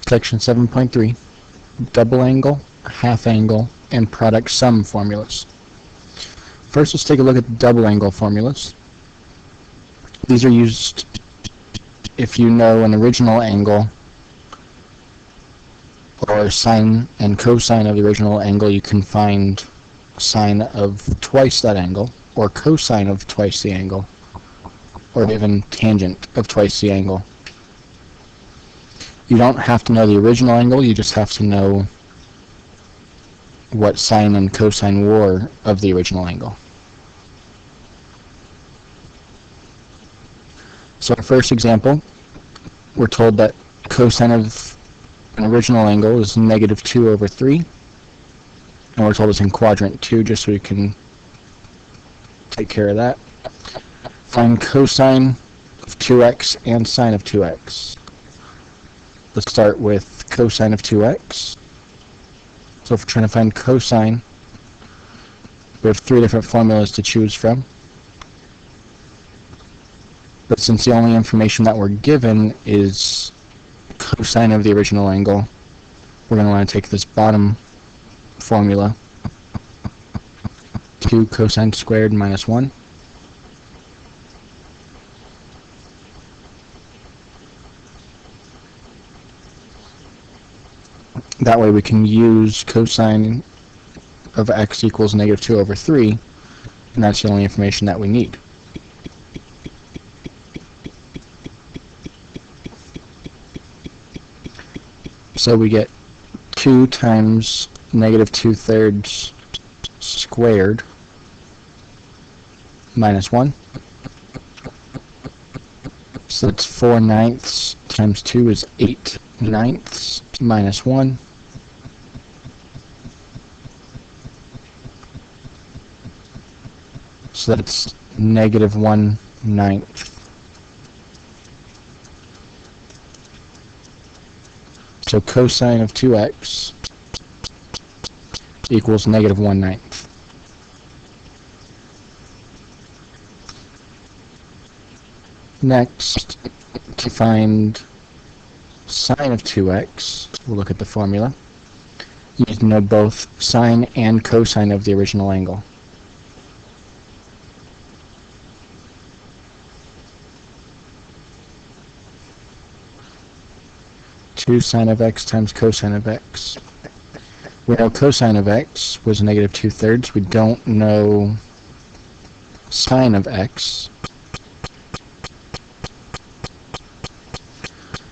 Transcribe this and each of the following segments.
Section 7.3, double angle, half angle, and product sum formulas. First, let's take a look at the double angle formulas. These are used if you know an original angle or sine and cosine of the original angle. You can find sine of twice that angle, or cosine of twice the angle, or even tangent of twice the angle. You don't have to know the original angle, you just have to know what sine and cosine were of the original angle. So our first example, we're told that cosine of an original angle is negative 2 over 3. And we're told it's in quadrant 2, just so we can take care of that. Find cosine of 2x and sine of 2x. Let's start with cosine of 2x. So if we're trying to find cosine, we have 3 different formulas to choose from. But since the only information that we're given is cosine of the original angle, we're going to want to take this bottom formula, 2 cosine squared minus 1. That way we can use cosine of x equals negative 2 over 3, and that's the only information that we need. So we get 2 times negative 2/3 squared minus 1. So that's 4/9 times 2 is 8/9 minus 1. So that's negative 1/9. So cosine of 2x equals negative 1/9. Next, to find sine of 2x, we'll look at the formula. You need to know both sine and cosine of the original angle. Sine of x times cosine of x. We know cosine of x was negative 2/3. We don't know sine of x.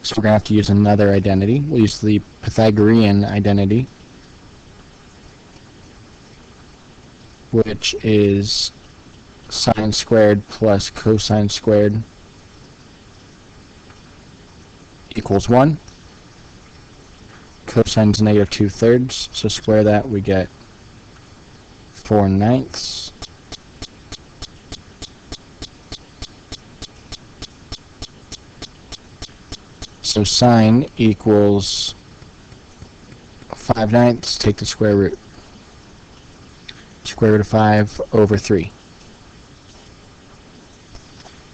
So we're going to have to use another identity. We'll use the Pythagorean identity, which is sine squared plus cosine squared equals 1. Cosine is negative 2/3, so square that, we get 4/9. So sine equals 5/9, take the square root. Square root of 5 over 3.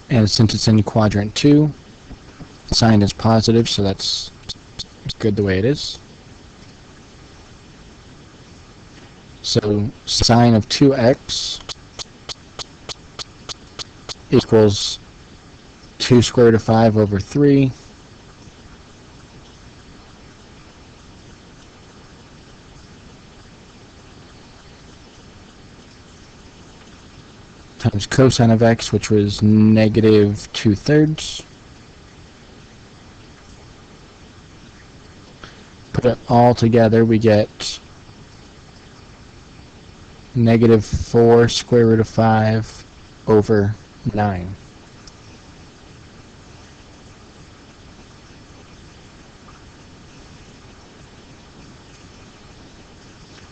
And since it's in quadrant 2, sine is positive, so that's good the way it is. So sine of 2x equals 2 square root of 5 over 3 times cosine of x, which was negative 2/3. Put it all together, we get negative 4 square root of 5 over 9.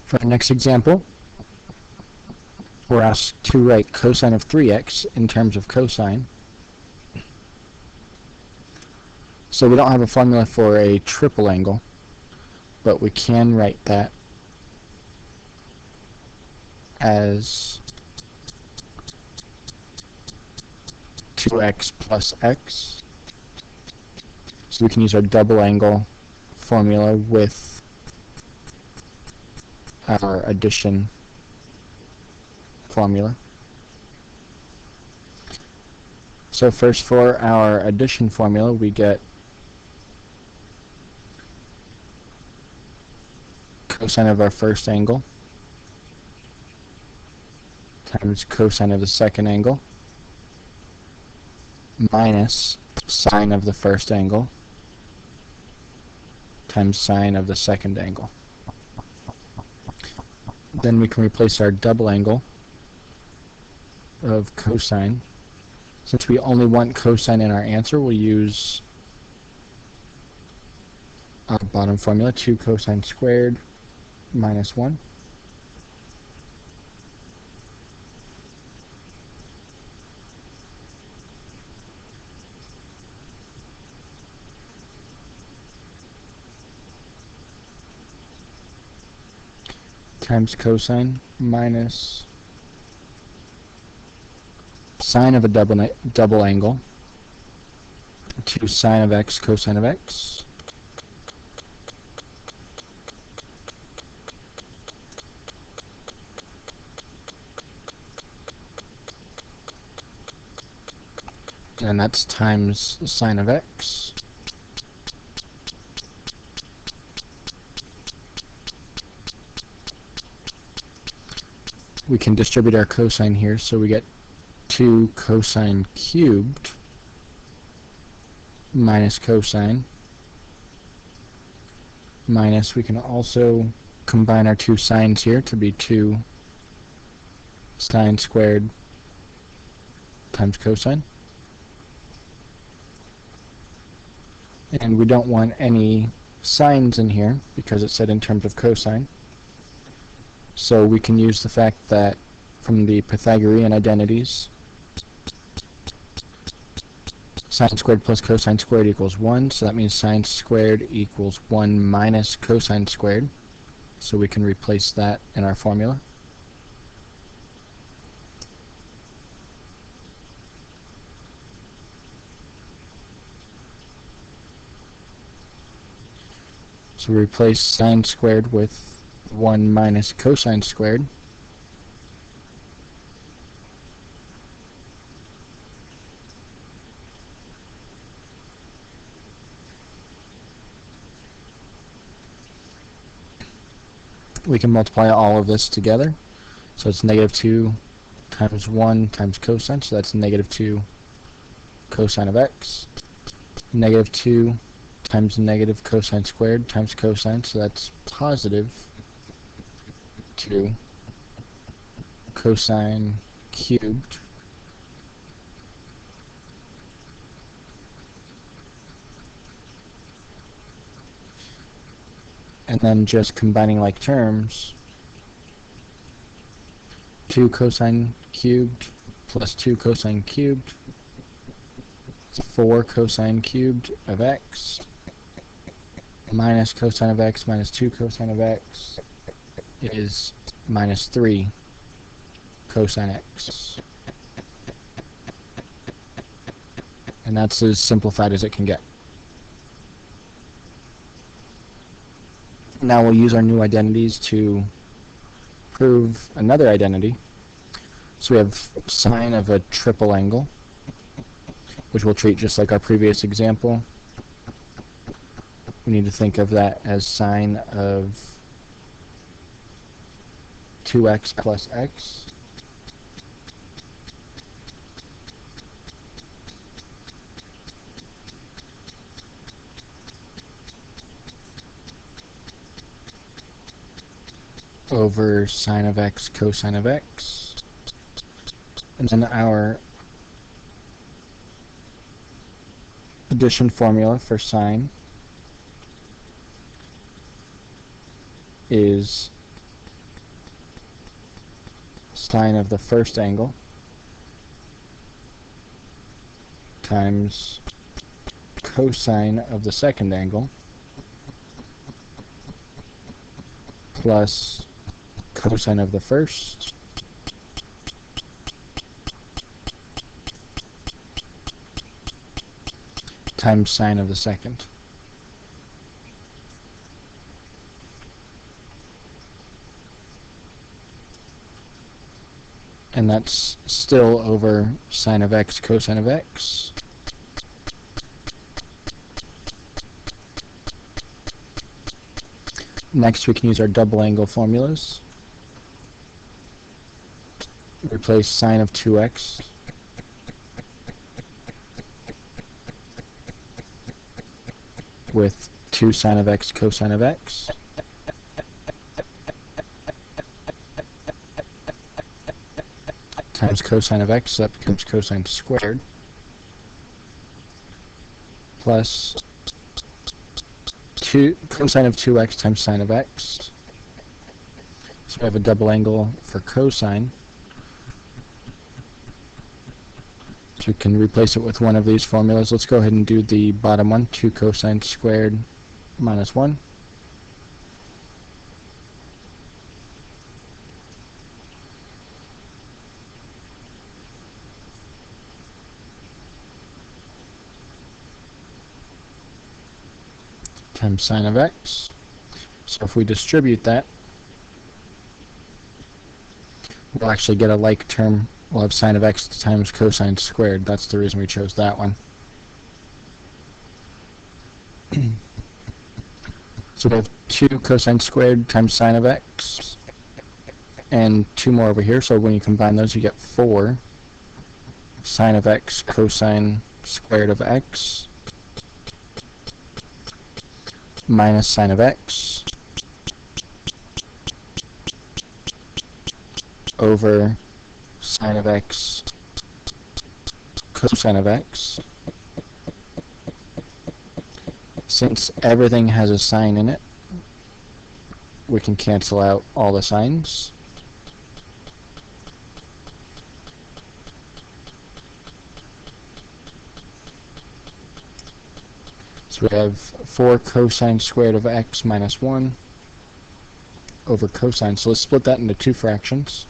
For our next example, we're asked to write cosine of 3x in terms of cosine. So we don't have a formula for a triple angle, but we can write that as 2x plus x. So we can use our double angle formula with our addition formula. So first, for our addition formula, we get cosine of our first angle times cosine of the second angle minus sine of the first angle times sine of the second angle. Then we can replace our double angle of cosine. Since we only want cosine in our answer, we'll use our bottom formula, 2 cosine squared minus 1. Times cosine minus sine of a double angle, 2 sine of x cosine of x, and that's times sine of x. We can distribute our cosine here, so we get 2 cosine cubed minus cosine minus, we can also combine our two sines here to be 2 sine squared times cosine. And we don't want any sines in here because it's said in terms of cosine. So we can use the fact that from the Pythagorean identities, sine squared plus cosine squared equals 1, so that means sine squared equals 1 minus cosine squared. So we can replace that in our formula. So we replace sine squared with 1 minus cosine squared. We can multiply all of this together. So it's negative 2 times 1 times cosine, so that's negative 2 cosine of x. Negative 2 times negative cosine squared times cosine, so that's positive 2 cosine cubed and then just combining like terms, 2 cosine cubed plus 2 cosine cubed is 4 cosine cubed of x minus cosine of x minus 2 cosine of x is minus 3 cosine x. And that's as simplified as it can get. Now we'll use our new identities to prove another identity. So we have sine of a triple angle, which we'll treat just like our previous example. We need to think of that as sine of 2x plus x over sine of x cosine of x. And then our addition formula for sine is sine of the first angle times cosine of the second angle plus cosine of the first times sine of the second. and that's still over sine of x cosine of x. Next, we can use our double angle formulas. Replace sine of 2x with 2 sine of x cosine of x. Times cosine of x, so that becomes cosine squared, plus 2 cosine of 2x times sine of x. So we have a double angle for cosine. So we can replace it with one of these formulas. Let's go ahead and do the bottom one, 2 cosine squared minus 1. Times sine of x. So if we distribute that, we'll actually get a like term. We'll have sine of x times cosine squared. That's the reason we chose that one. So we have 2 cosine squared times sine of x, and 2 more over here. So when you combine those, you get 4 sine of x cosine squared of x minus sine of x over sine of x cosine of x. Since everything has a sign in it, we can cancel out all the signs. So we have 4 cosine squared of x minus 1 over cosine. So let's split that into 2 fractions.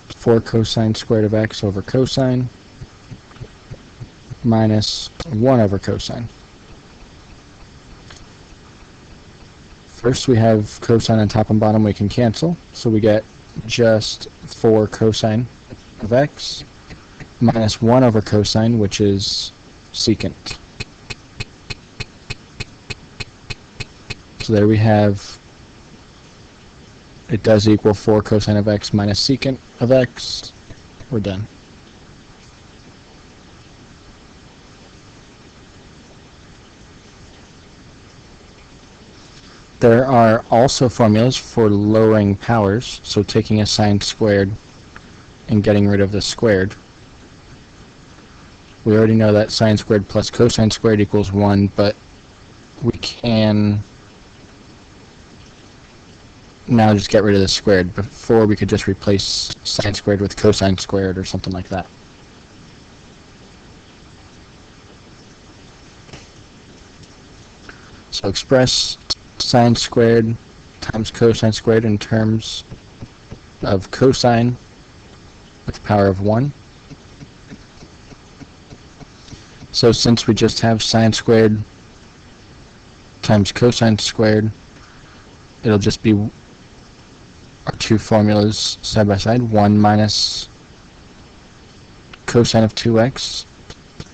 4 cosine squared of x over cosine minus 1 over cosine. First we have cosine on top and bottom we can cancel, so we get just 4 cosine of x minus 1 over cosine, which is secant. So there we have, it does equal 4 cosine of x minus secant of x. We're done. There are also formulas for lowering powers, so taking a sine squared and getting rid of the squared. We already know that sine squared plus cosine squared equals 1, but we can now just get rid of the squared. Before we could just replace sine squared with cosine squared or something like that. So express sine squared times cosine squared in terms of cosine with the power of 1. So since we just have sine squared times cosine squared, it'll just be our 2 formulas side by side. 1 minus cosine of 2x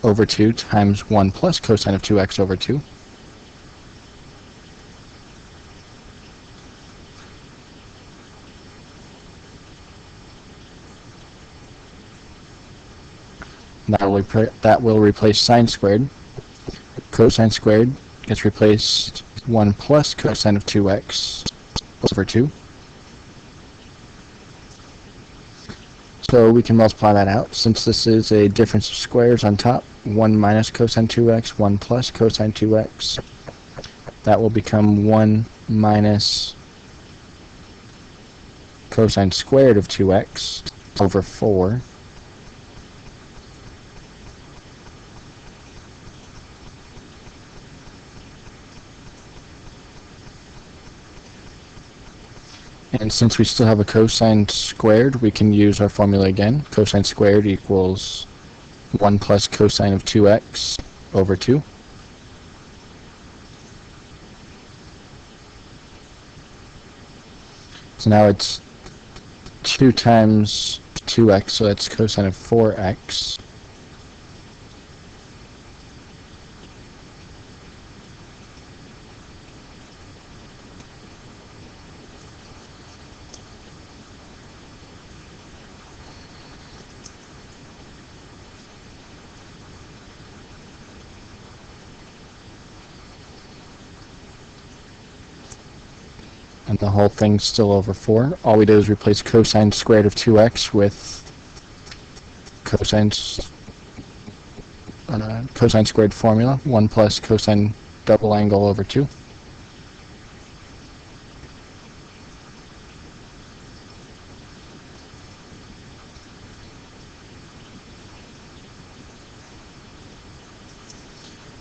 over 2 times 1 plus cosine of 2x over 2. That will replace sine squared. Cosine squared gets replaced 1 plus cosine of 2x over 2. So we can multiply that out. Since this is a difference of squares on top, 1 minus cosine 2x, 1 plus cosine 2x. That will become 1 minus cosine squared of 2x over 4. And since we still have a cosine squared, we can use our formula again. Cosine squared equals 1 plus cosine of 2x over 2. So now it's 2 times 2x, so that's cosine of 4x. And the whole thing's still over 4. All we did is replace cosine squared of 2x with cosine squared formula, 1 plus cosine double angle over 2.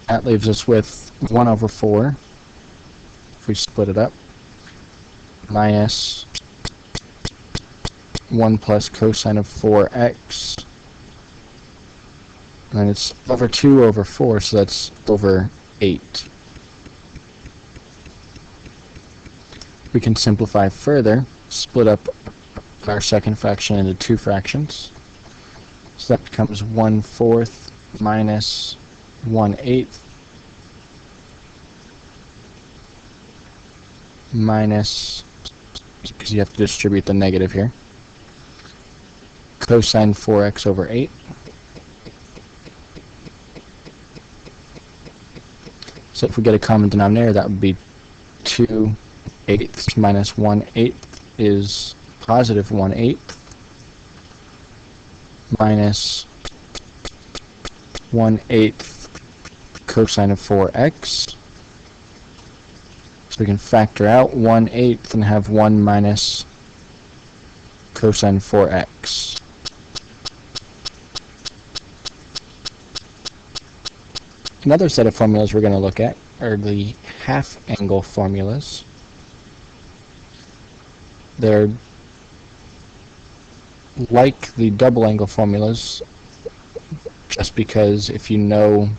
That leaves us with 1 over 4, if we split it up, minus 1 plus cosine of 4x, and then it's over 2 over 4, so that's over 8. We can simplify further, split up our second fraction into 2 fractions. So that becomes 1/4 minus 1/8 minus, because you have to distribute the negative here, cosine 4x over 8. So if we get a common denominator, that would be 2/8 minus 1/8 is positive 1/8 minus 1/8 cosine of 4x. So we can factor out 1/8 and have 1 minus cosine 4x. Another set of formulas we're going to look at are the half-angle formulas. They're like the double-angle formulas, just because if you know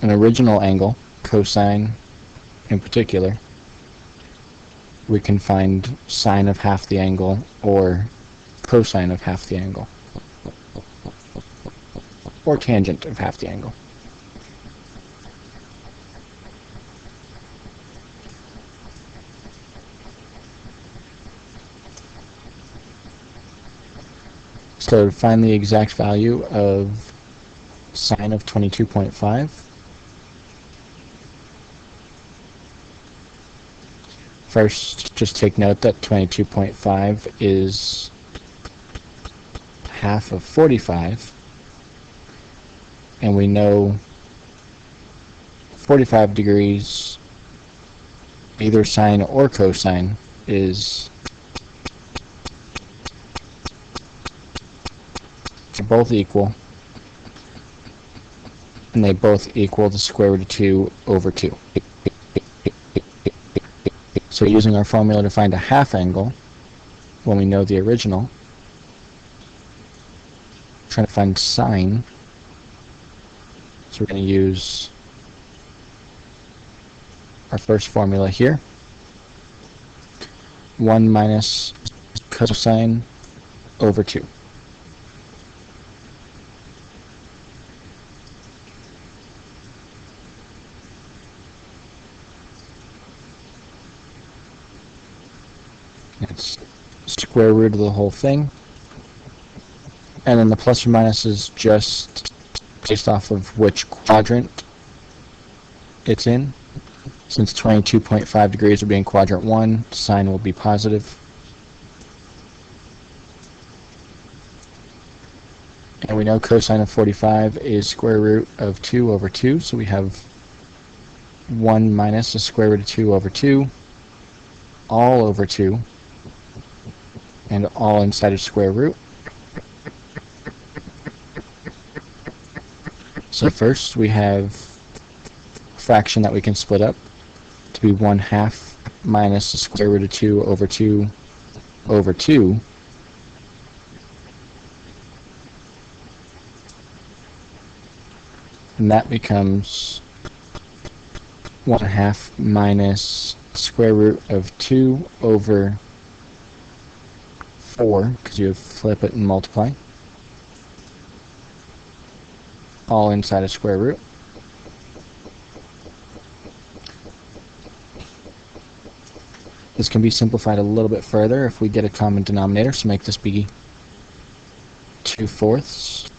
an original angle, cosine in particular, we can find sine of half the angle or cosine of half the angle, or tangent of half the angle. So to find the exact value of sine of 22.5, first just take note that 22.5 is half of 45, and we know 45 degrees, either sine or cosine, is both equal, and they both equal the square root of 2 over 2. So using our formula to find a half angle, when we know the original, trying to find sine, so we're going to use our first formula here, 1 minus cosine over 2. It's square root of the whole thing, and then the plus or minus is just based off of which quadrant it's in. Since 22.5 degrees will be in quadrant 1, sine will be positive. And we know cosine of 45 is square root of 2 over 2, so we have 1 minus the square root of 2 over 2, all over 2, and all inside of square root. So first we have a fraction that we can split up to be 1/2 minus the square root of 2 over 2 over 2. And that becomes 1/2 minus square root of 2 over 4, because you flip it and multiply, all inside a square root. This can be simplified a little bit further if we get a common denominator, so make this be 2/4.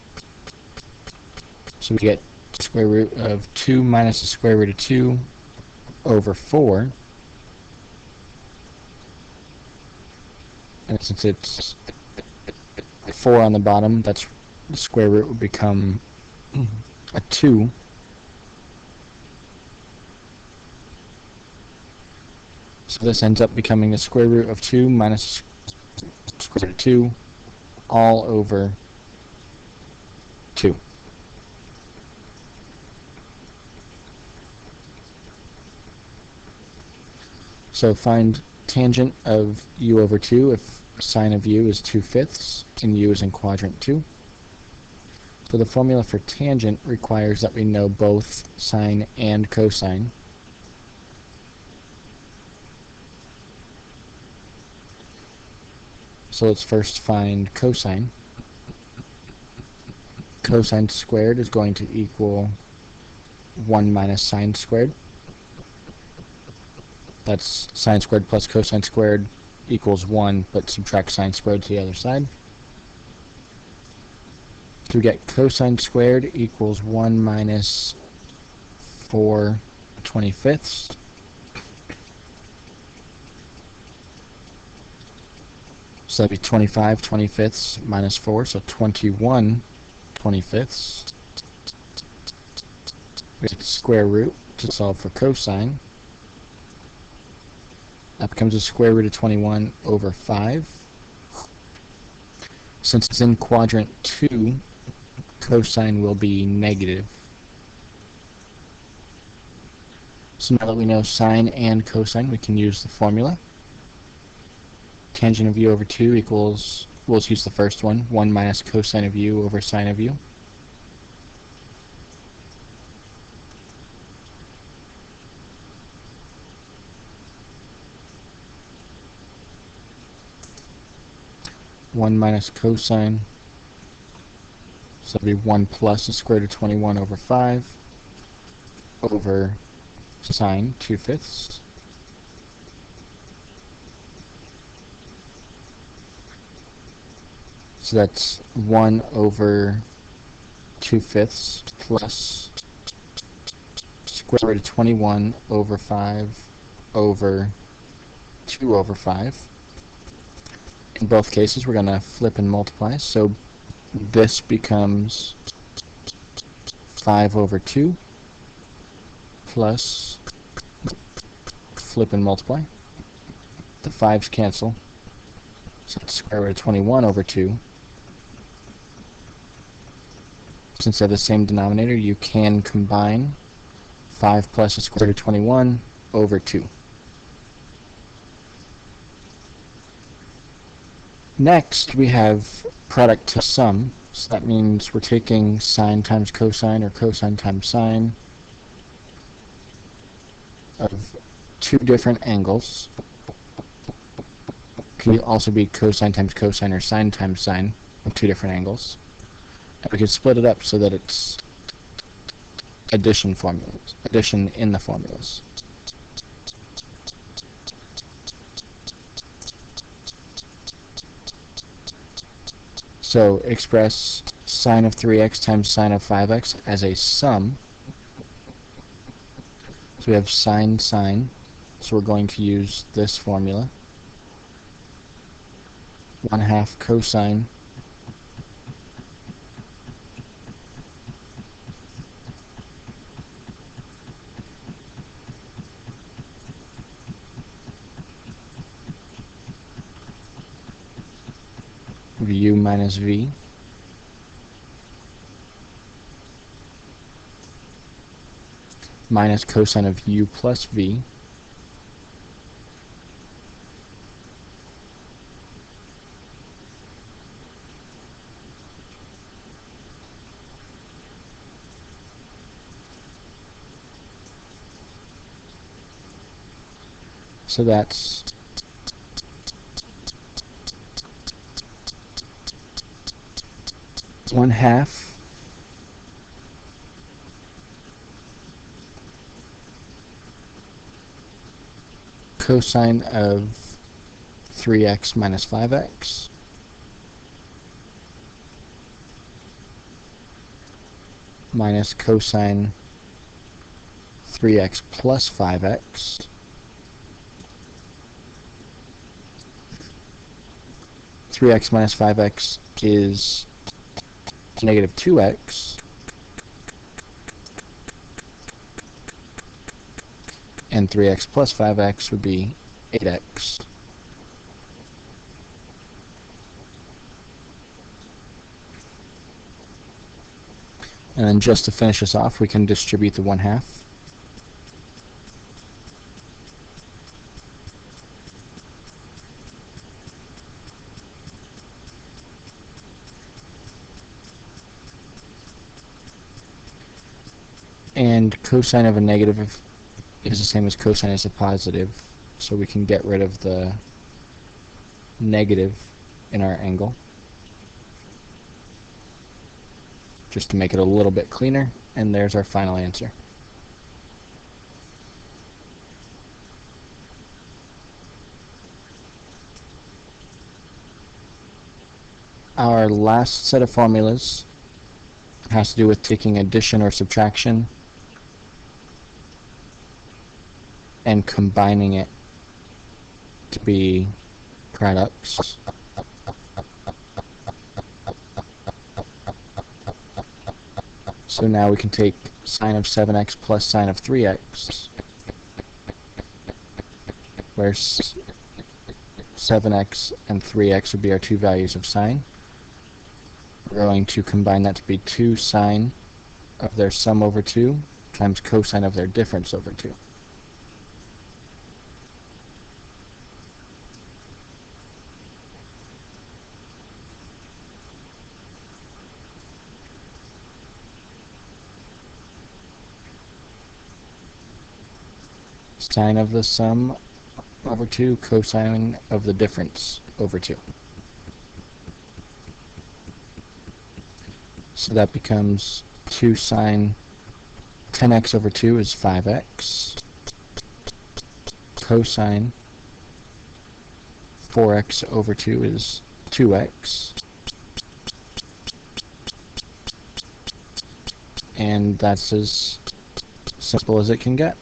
So we get square root of 2 minus the square root of 2 over 4. And since it's 4 on the bottom, that's the square root would become a 2. So this ends up becoming the square root of 2 minus the square root of 2 all over 2. So find tangent of u over 2 if sine of u is 2/5 and u is in quadrant 2. So the formula for tangent requires that we know both sine and cosine. So let's first find cosine. Cosine squared is going to equal 1 minus sine squared. That's sine squared plus cosine squared equals 1, but subtract sine squared to the other side. So we get cosine squared equals 1 minus 4/25. So that'd be 25/25 minus 4, so 21/25. We have the square root to solve for cosine. That becomes the square root of 21 over 5. Since it's in quadrant 2, cosine will be negative. So now that we know sine and cosine, we can use the formula. Tangent of u over 2 equals, we'll just use the first one, 1 minus cosine of u over sine of u. One minus cosine, so that'll be 1 plus the square root of 21 over 5 over sine 2/5. So that's 1 over 2/5 plus square root of 21 over 5 over 2 over 5. In both cases, we're going to flip and multiply, so this becomes 5 over 2 plus flip and multiply. The 5's cancel, so it's square root of 21 over 2. Since they have the same denominator, you can combine 5 plus the square root of 21 over 2. Next, we have product to sum. So that means we're taking sine times cosine or cosine times sine of two different angles. Could also be cosine times cosine or sine times sine of two different angles. And we can split it up so that it's addition formulas, addition in the formulas. So express sine of 3x times sine of 5x as a sum. So we have sine sine, so we're going to use this formula. 1/2 cosine of u minus v minus cosine of u plus v So that's 1/2 cosine of 3x minus 5x minus cosine 3x plus 5x (3x minus 5x is negative 2x, and 3x plus 5x would be 8x. And then just to finish this off, we can distribute the 1/2. And cosine of a negative is the same as cosine as a positive, so we can get rid of the negative in our angle, just to make it a little bit cleaner, and there's our final answer. Our last set of formulas has to do with taking addition or subtraction and combining it to be products. So now we can take sine of 7x plus sine of 3x, where 7x and 3x would be our two values of sine. We're going to combine that to be 2 sine of their sum over 2 times cosine of their difference over 2. Sine of the sum over 2, cosine of the difference over 2. So that becomes 2 sine 10x over 2 is 5x. Cosine 4x over 2 is 2x. And that's as simple as it can get.